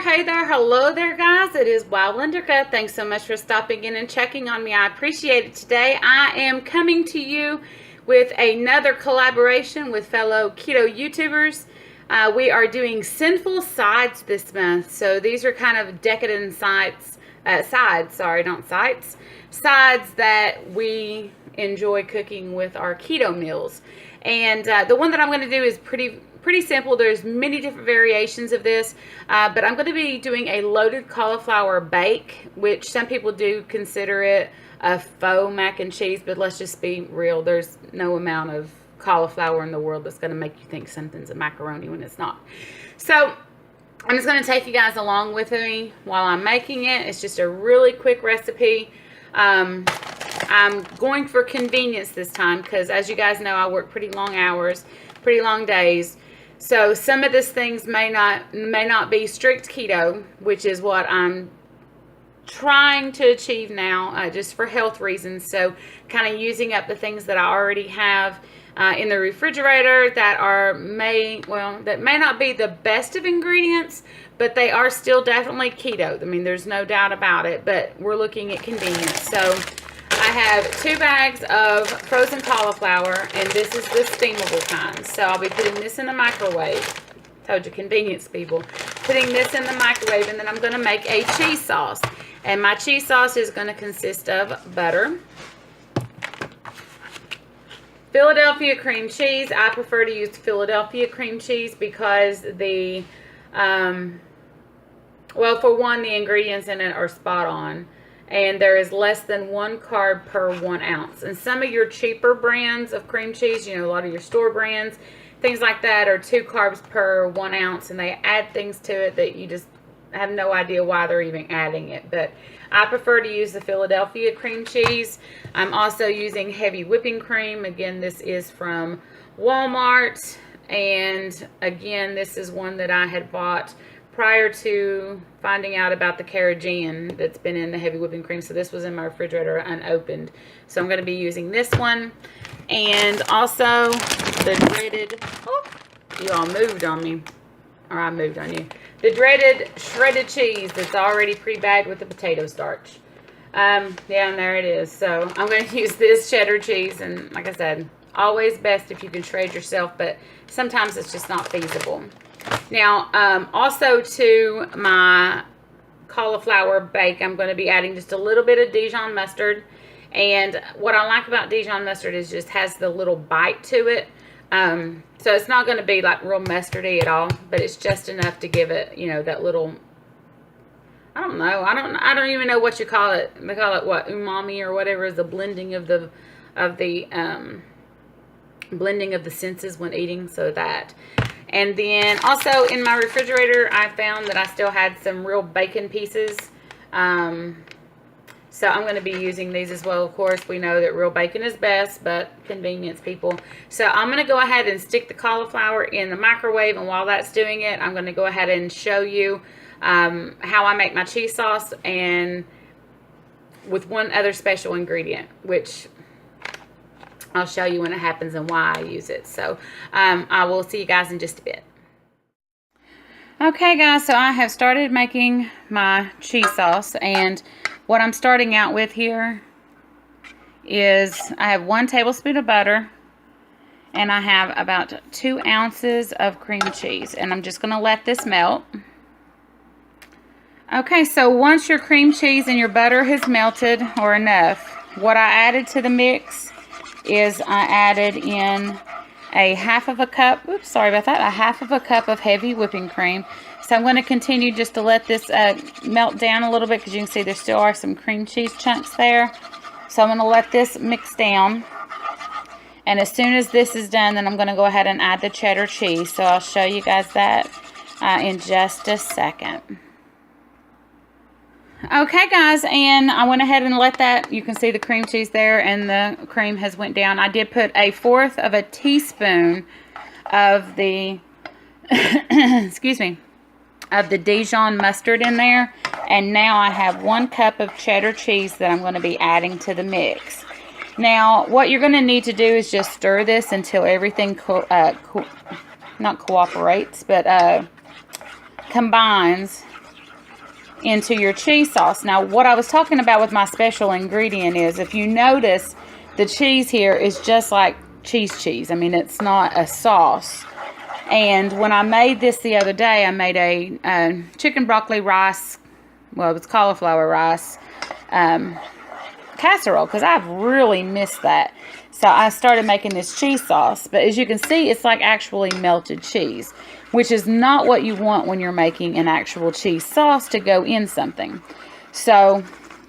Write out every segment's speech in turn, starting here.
hey there, hello there guys. It is Wild Linderka. Thanks so much for stopping in and checking on me. I appreciate it. Today I am coming to you with another collaboration with fellow keto YouTubers. We are doing Sinful sides this month. So these are kind of decadent sides that we enjoy cooking with our keto meals. And the one that I'm going to do is pretty simple. There's many different variations of this, but I'm going to be doing a loaded cauliflower bake, which some people do consider it a faux mac and cheese, but let's just be real. There's no amount of cauliflower in the world that's going to make you think something's a macaroni when it's not. So I'm just going to take you guys along with me while I'm making it. It's just a really quick recipe. I'm going for convenience this time because, as you guys know, I work pretty long hours, pretty long days. So some of these things may not be strict keto, which is what I'm trying to achieve now, just for health reasons. So kind of using up the things that I already have in the refrigerator that may not be the best of ingredients, but they are still definitely keto. I mean, there's no doubt about it, but we're looking at convenience. So I have 2 bags of frozen cauliflower, and this is the steamable kind. So I'll be putting this in the microwave. Told you, convenience people. Putting this in the microwave, and then I'm going to make a cheese sauce. And my cheese sauce is going to consist of butter, Philadelphia cream cheese. I prefer to use Philadelphia cream cheese because the, well, for one, the ingredients in it are spot on. And there is less than 1 carb per 1 ounce. And some of your cheaper brands of cream cheese, you know, a lot of your store brands, things like that, are 2 carbs per 1 ounce. And they add things to it that you just have no idea why they're even adding it. But I prefer to use the Philadelphia cream cheese. I'm also using heavy whipping cream. Again, this is from Walmart. And again, this is one that I had bought prior to finding out about the carrageenan that's been in the heavy whipping cream. So this was in my refrigerator unopened. So I'm going to be using this one. And also the dreaded, oh, you all moved on me. Or I moved on you. The dreaded shredded cheese that's already pre-bagged with the potato starch. Yeah, and there it is. So I'm going to use this cheddar cheese. And like I said, always best if you can shred yourself, but sometimes it's just not feasible. Now, also to my cauliflower bake, I'm going to be adding just a little bit of Dijon mustard. And what I like about Dijon mustard is just has the little bite to it. So it's not going to be like real mustardy at all, but it's just enough to give it, you know, that little, I don't know. I don't even know what you call it. They call it what? Umami or whatever, is the blending of the blending of the senses when eating. So that. And then also in my refrigerator, I found that I still had some real bacon pieces. So I'm going to be using these as well. Of course, we know that real bacon is best, but convenience people. So I'm going to go ahead and stick the cauliflower in the microwave. And while that's doing it, I'm going to go ahead and show you how I make my cheese sauce, and with one other special ingredient, which I'll show you when it happens and why I use it. So I will see you guys in just a bit. Okay guys, so I have started making my cheese sauce, and what I'm starting out with here is I have 1 tablespoon of butter, and I have about 2 ounces of cream cheese, and I'm just going to let this melt. Okay, so once your cream cheese and your butter has melted or enough, what I added to the mix is I added in a half of a cup of heavy whipping cream. So I'm going to continue just to let this melt down a little bit, because you can see there still are some cream cheese chunks there. So I'm going to let this mix down. And as soon as this is done, then I'm going to go ahead and add the cheddar cheese. So I'll show you guys that in just a second. Okay guys, and I went ahead and let that, you can see the cream cheese there, and the cream has went down. I did put 1/4 of a teaspoon of the excuse me, of the Dijon mustard in there, and now I have 1 cup of cheddar cheese that I'm going to be adding to the mix. Now what you're going to need to do is just stir this until everything not cooperates, but combines into your cheese sauce. Now, what I was talking about with my special ingredient is, if you notice, the cheese here is just like cheese. I mean, it's not a sauce. And when I made this the other day, I made a chicken broccoli rice, well, it's cauliflower rice casserole, because I've really missed that. So I started making this cheese sauce. But as you can see, it's like actually melted cheese, which is not what you want when you're making an actual cheese sauce to go in something. So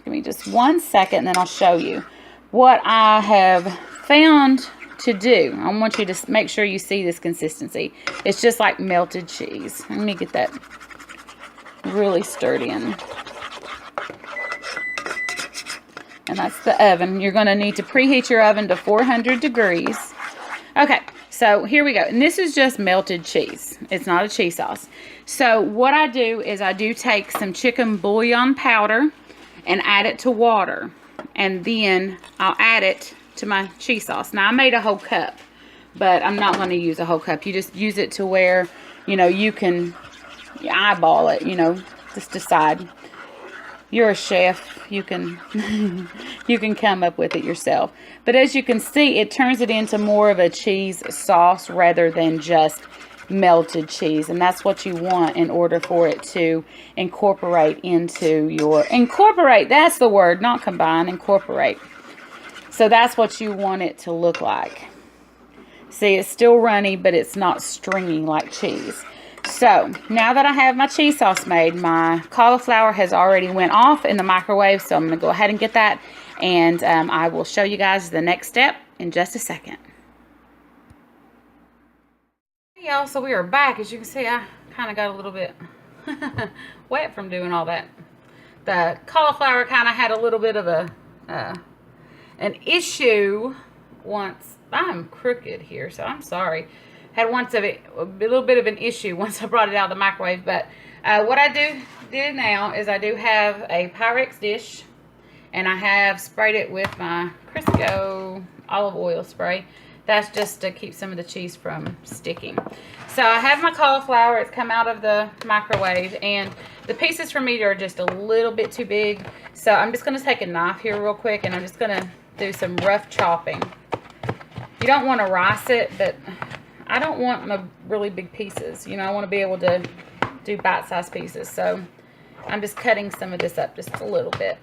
give me just 1 second, and then I'll show you what I have found to do. I want you to make sure you see this consistency. It's just like melted cheese. Let me get that really stirred in. And that's the oven. You're going to need to preheat your oven to 400 degrees. Okay, so here we go. And this is just melted cheese. It's not a cheese sauce. So what I do is I do take some chicken bouillon powder and add it to water. And then I'll add it to my cheese sauce. Now, I made a whole cup, but I'm not going to use a whole cup. You just use it to where, you know, you can eyeball it, you know, just decide. You're a chef. You can you can come up with it yourself. But as you can see, it turns it into more of a cheese sauce rather than just melted cheese. And that's what you want in order for it to incorporate into your... Incorporate, that's the word, not combine, incorporate. So that's what you want it to look like. See, it's still runny, but it's not stringy like cheese. So, now that I have my cheese sauce made, my cauliflower has already went off in the microwave, so I'm going to go ahead and get that, and I will show you guys the next step in just a second. Hey y'all, so we are back. As you can see, I kind of got a little bit wet from doing all that. The cauliflower kind of had a little bit of an issue once. I'm crooked here, so I'm sorry. Had a little bit of an issue once I brought it out of the microwave. But what I did now is I do have a Pyrex dish, and I have sprayed it with my Crisco olive oil spray. That's just to keep some of the cheese from sticking. So I have my cauliflower. It's come out of the microwave, and the pieces for me are just a little bit too big. So I'm just going to take a knife here real quick, and I'm just going to do some rough chopping. You don't want to rice it, but I don't want no really big pieces. You know, I want to be able to do bite-sized pieces. So I'm just cutting some of this up just a little bit.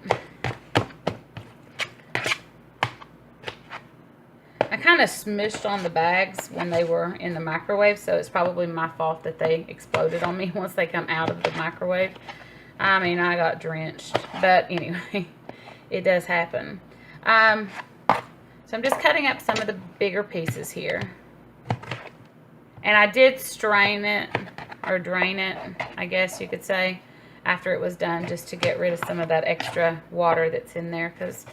I kind of smushed on the bags when they were in the microwave, so it's probably my fault that they exploded on me once they come out of the microwave. I mean, I got drenched. But anyway, it does happen. So I'm just cutting up some of the bigger pieces here. And I did strain it, or drain it, I guess you could say, after it was done, just to get rid of some of that extra water that's in there, because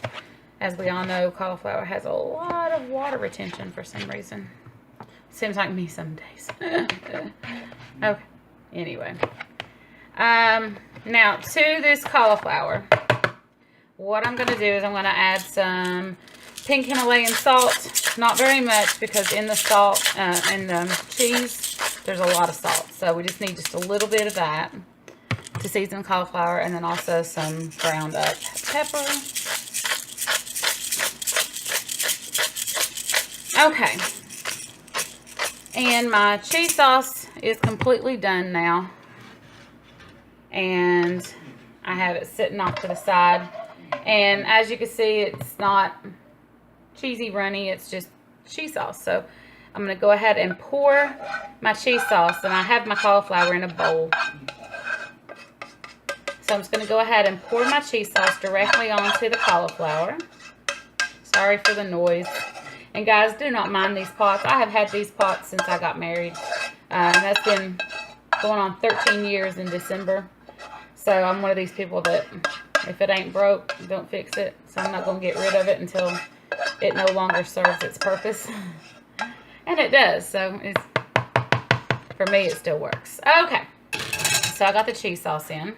as we all know, cauliflower has a lot of water retention for some reason. Seems like me some days. Okay, anyway. Now, to this cauliflower, what I'm going to do is I'm going to add some pink Himalayan salt. Not very much, because in the salt and the cheese, there's a lot of salt. So we just need just a little bit of that to season the cauliflower, and then also some ground up pepper. Okay. And my cheese sauce is completely done now. And I have it sitting off to the side. And as you can see, it's not cheesy runny, it's just cheese sauce. So I'm going to go ahead and pour my cheese sauce, and I have my cauliflower in a bowl. So I'm just going to go ahead and pour my cheese sauce directly onto the cauliflower. Sorry for the noise. And guys, do not mind these pots. I have had these pots since I got married. And that's been going on 13 years in December. So I'm one of these people that if it ain't broke, don't fix it. So I'm not going to get rid of it until it no longer serves its purpose. And it does. So for me, it still works. Okay. So I got the cheese sauce in.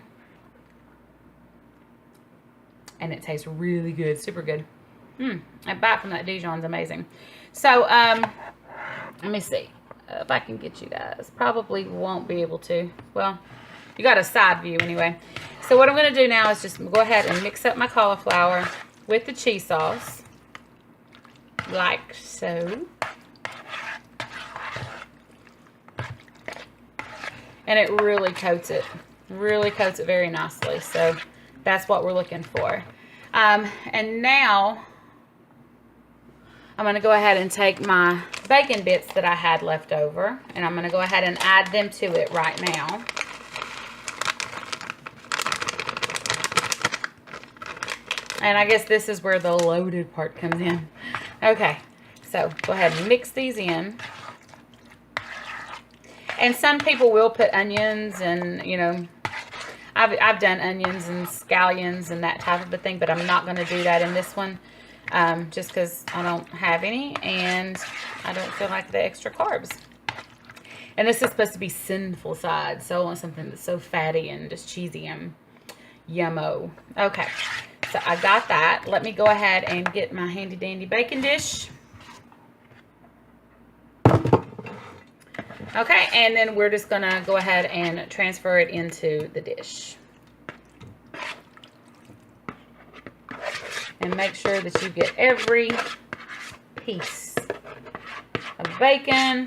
And it tastes really good. Super good. That bite from that Dijon is amazing. So, let me see if I can get you guys. Probably won't be able to. Well, You got a side view anyway. So what I'm going to do now is just go ahead and mix up my cauliflower with the cheese sauce. Like so. And it really coats it. Really coats it very nicely. So that's what we're looking for. And now I'm going to go ahead and take my bacon bits that I had left over, and I'm going to go ahead and add them to it right now. And I guess this is where the loaded part comes in. Okay, so go ahead and mix these in. And some people will put onions and, you know, I've done onions and scallions and that type of a thing, but I'm not going to do that in this one. Just because I don't have any and I don't feel like the extra carbs. And this is supposed to be sinful side, so I want something that's so fatty and just cheesy and yummo. Okay, so I got that. Let me go ahead and get my handy dandy bacon dish. Okay, and then we're just gonna go ahead and transfer it into the dish. And make sure that you get every piece of bacon,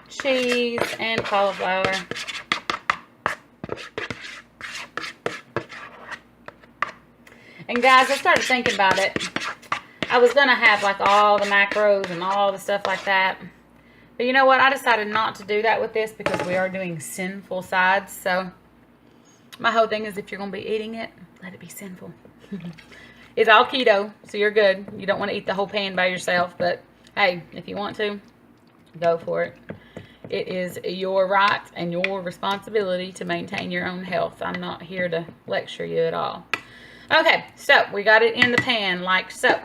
cheese, and cauliflower. And guys, I started thinking about it. I was going to have like all the macros and all the stuff like that. But you know what? I decided not to do that with this because we are doing sinful sides. So my whole thing is if you're going to be eating it, let it be sinful. It's all keto, so you're good. You don't want to eat the whole pan by yourself, but hey, if you want to, go for it. It is your right and your responsibility to maintain your own health. I'm not here to lecture you at all. Okay, so we got it in the pan like so.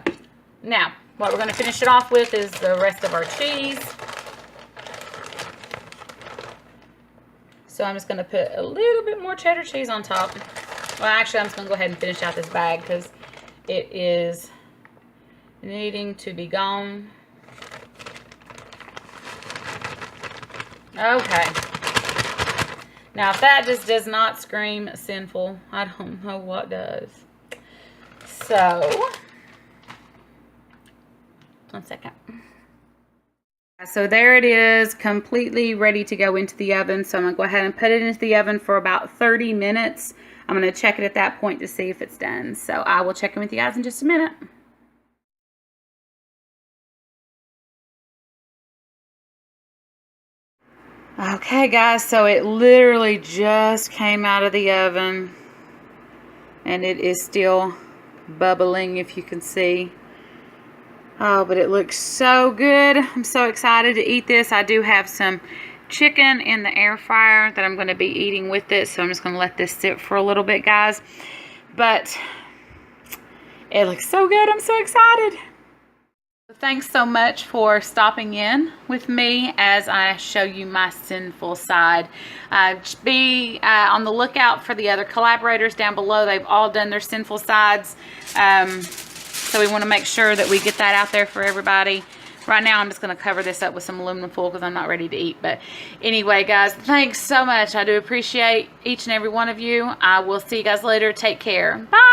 Now, what we're going to finish it off with is the rest of our cheese. So I'm just going to put a little bit more cheddar cheese on top. Well, actually, I'm just going to go ahead and finish out this bag because it is needing to be gone. Okay. Now, if that just does not scream sinful, I don't know what does. So, one second. So there it is, completely ready to go into the oven. So I'm going to go ahead and put it into the oven for about 30 minutes. I'm going to check it at that point to see if it's done. So I will check in with you guys in just a minute. Okay guys, so it literally just came out of the oven. And it is still bubbling, if you can see. Oh, but it looks so good. I'm so excited to eat this. I do have some chicken in the air fryer that I'm going to be eating with it. So I'm just going to let this sit for a little bit, guys. But it looks so good. I'm so excited. Thanks so much for stopping in with me as I show you my sinful side. Be on the lookout for the other collaborators down below. They've all done their sinful sides. So we want to make sure that we get that out there for everybody. Right now, I'm just going to cover this up with some aluminum foil because I'm not ready to eat. But anyway, guys, thanks so much. I do appreciate each and every one of you. I will see you guys later. Take care. Bye.